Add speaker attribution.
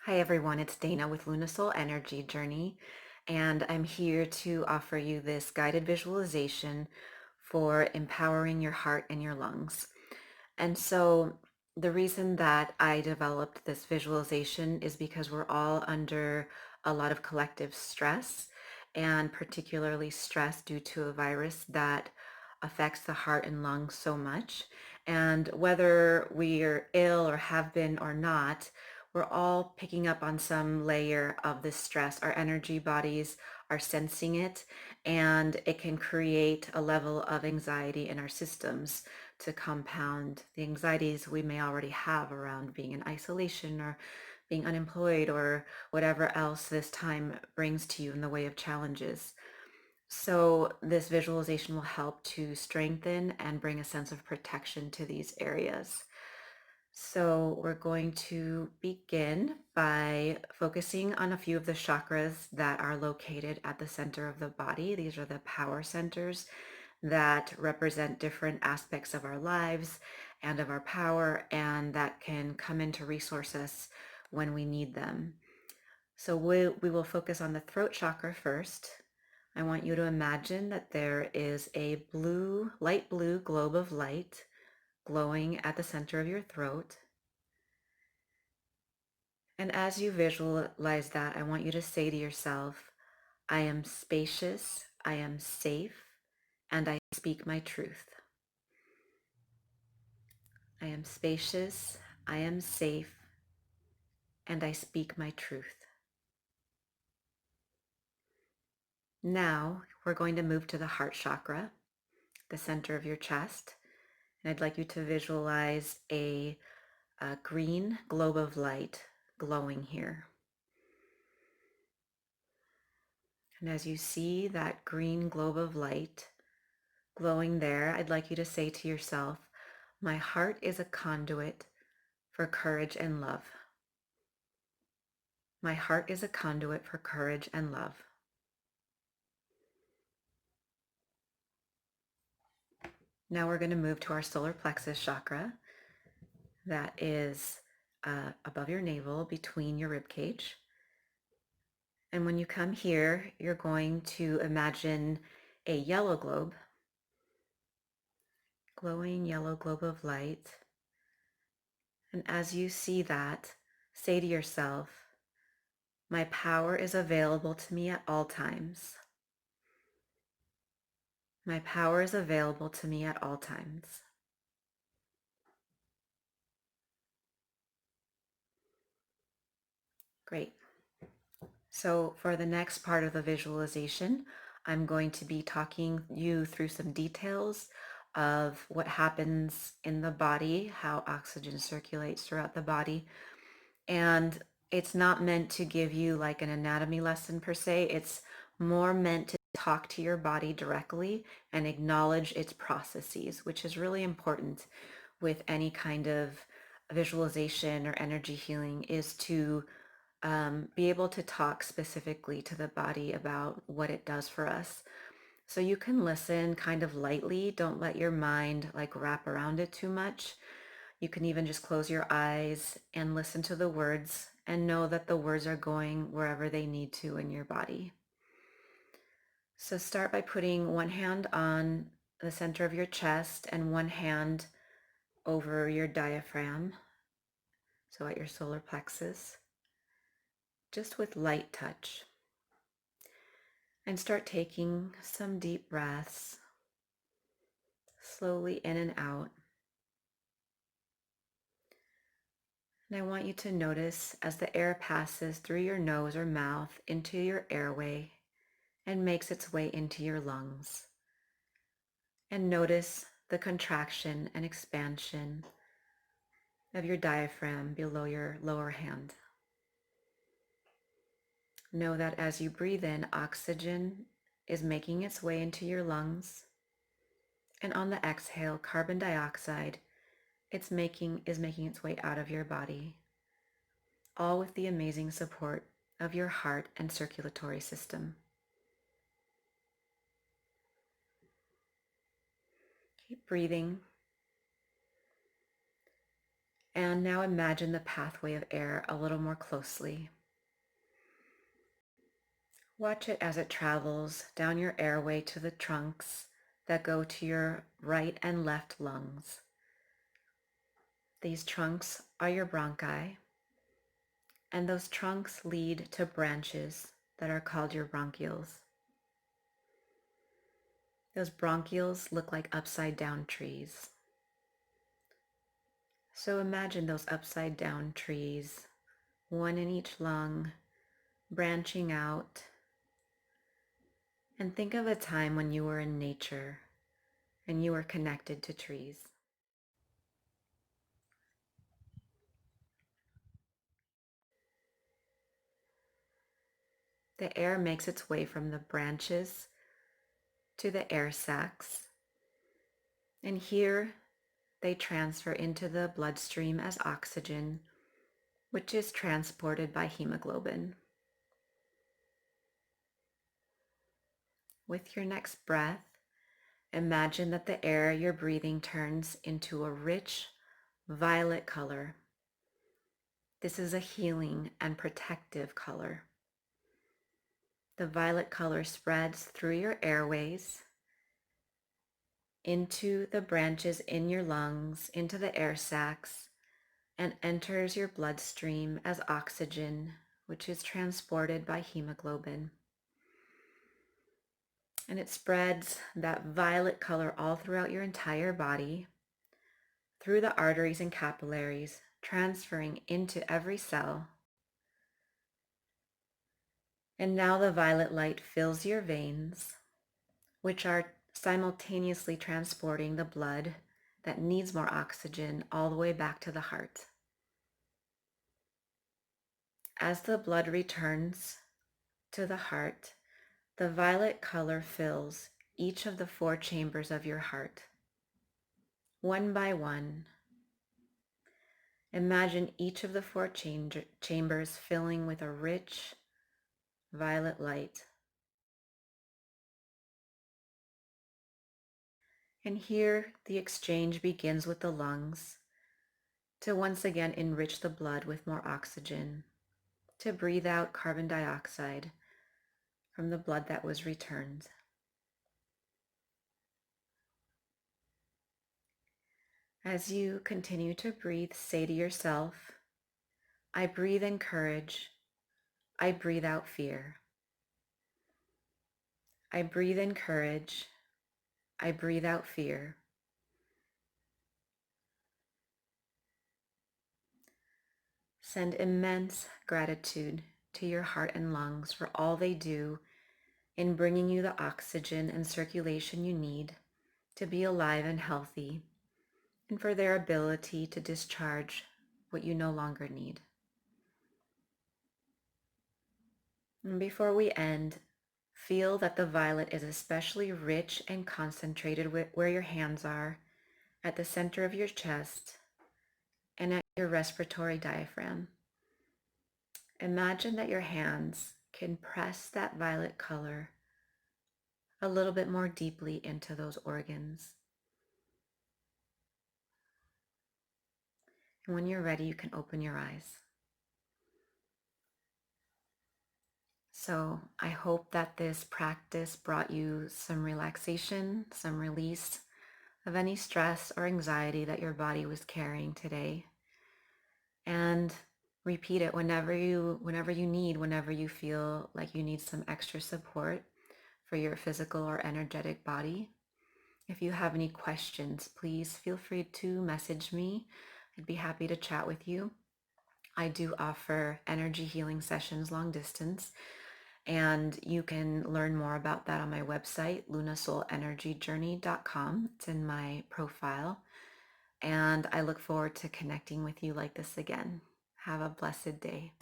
Speaker 1: Hi everyone, it's Dana with Lunasoul Energy Journey, and I'm here to offer you this guided visualization for empowering your heart and your lungs. And so the reason that I developed this visualization is because we're all under a lot of collective stress, and particularly stress due to a virus that affects the heart and lungs so much. And whether we are ill or have been or not, we're all picking up on some layer of this stress. Our energy bodies are sensing it, and it can create a level of anxiety in our systems to compound the anxieties we may already have around being in isolation or being unemployed or whatever else this time brings to you in the way of challenges. So this visualization will help to strengthen and bring a sense of protection to these areas. So we're going to begin by focusing on a few of the chakras that are located at the center of the body. These are the power centers that represent different aspects of our lives and of our power, and that can come in to resource us when we need them. So we will focus on the throat chakra first. I want you to imagine that there is a blue, light blue globe of light glowing at the center of your throat. And as you visualize that, I want you to say to yourself, I am spacious, I am safe, and I speak my truth. I am spacious, I am safe, and I speak my truth. Now we're going to move to the heart chakra, the center of your chest. And I'd like you to visualize a green globe of light glowing here. And as you see that green globe of light glowing there, I'd like you to say to yourself, my heart is a conduit for courage and love. My heart is a conduit for courage and love. Now we're going to move to our solar plexus chakra. That is above your navel, between your rib cage. And when you come here, you're going to imagine a yellow globe, glowing yellow globe of light. And as you see that, say to yourself, my power is available to me at all times. My power is available to me at all times. Great. So for the next part of the visualization, I'm going to be talking you through some details of what happens in the body, how oxygen circulates throughout the body. And it's not meant to give you like an anatomy lesson per se. It's more meant to talk to your body directly and acknowledge its processes, which is really important with any kind of visualization or energy healing, is to be able to talk specifically to the body about what it does for us. So you can listen kind of lightly. Don't let your mind like wrap around it too much. You can even just close your eyes and listen to the words and know that the words are going wherever they need to in your body. So start by putting one hand on the center of your chest and one hand over your diaphragm, so at your solar plexus, just with light touch. And start taking some deep breaths, slowly in and out. And I want you to notice as the air passes through your nose or mouth into your airway and makes its way into your lungs. And notice the contraction and expansion of your diaphragm below your lower hand. Know that as you breathe in, oxygen is making its way into your lungs. And on the exhale, carbon dioxide is making its way out of your body, all with the amazing support of your heart and circulatory system. Keep breathing. And now imagine the pathway of air a little more closely. Watch it as it travels down your airway to the trunks that go to your right and left lungs. These trunks are your bronchi, and those trunks lead to branches that are called your bronchioles. Those bronchioles look like upside down trees. So imagine those upside down trees, one in each lung, branching out. And think of a time when you were in nature and you were connected to trees. The air makes its way from the branches to the air sacs, and here they transfer into the bloodstream as oxygen, which is transported by hemoglobin. With your next breath, imagine that the air you're breathing turns into a rich violet color. This is a healing and protective color. The violet color spreads through your airways, into the branches in your lungs, into the air sacs, and enters your bloodstream as oxygen, which is transported by hemoglobin. And it spreads that violet color all throughout your entire body, through the arteries and capillaries, transferring into every cell. And now the violet light fills your veins, which are simultaneously transporting the blood that needs more oxygen all the way back to the heart. As the blood returns to the heart, the violet color fills each of the 4 chambers of your heart. One by one, imagine each of the 4 chambers filling with a rich violet light. And here the exchange begins with the lungs to once again enrich the blood with more oxygen, to breathe out carbon dioxide from the blood that was returned. As you continue to breathe, say to yourself, I breathe in courage. I breathe out fear. I breathe in courage. I breathe out fear. Send immense gratitude to your heart and lungs for all they do in bringing you the oxygen and circulation you need to be alive and healthy, and for their ability to discharge what you no longer need. And before we end, feel that the violet is especially rich and concentrated where your hands are, at the center of your chest, and at your respiratory diaphragm. Imagine that your hands can press that violet color a little bit more deeply into those organs. And when you're ready, you can open your eyes. So I hope that this practice brought you some relaxation, some release of any stress or anxiety that your body was carrying today. And repeat it whenever you need, whenever you feel like you need some extra support for your physical or energetic body. If you have any questions, please feel free to message me. I'd be happy to chat with you. I do offer energy healing sessions long distance, and you can learn more about that on my website, lunasoulenergyjourney.com. It's in my profile, and I look forward to connecting with you like this again. Have a blessed day.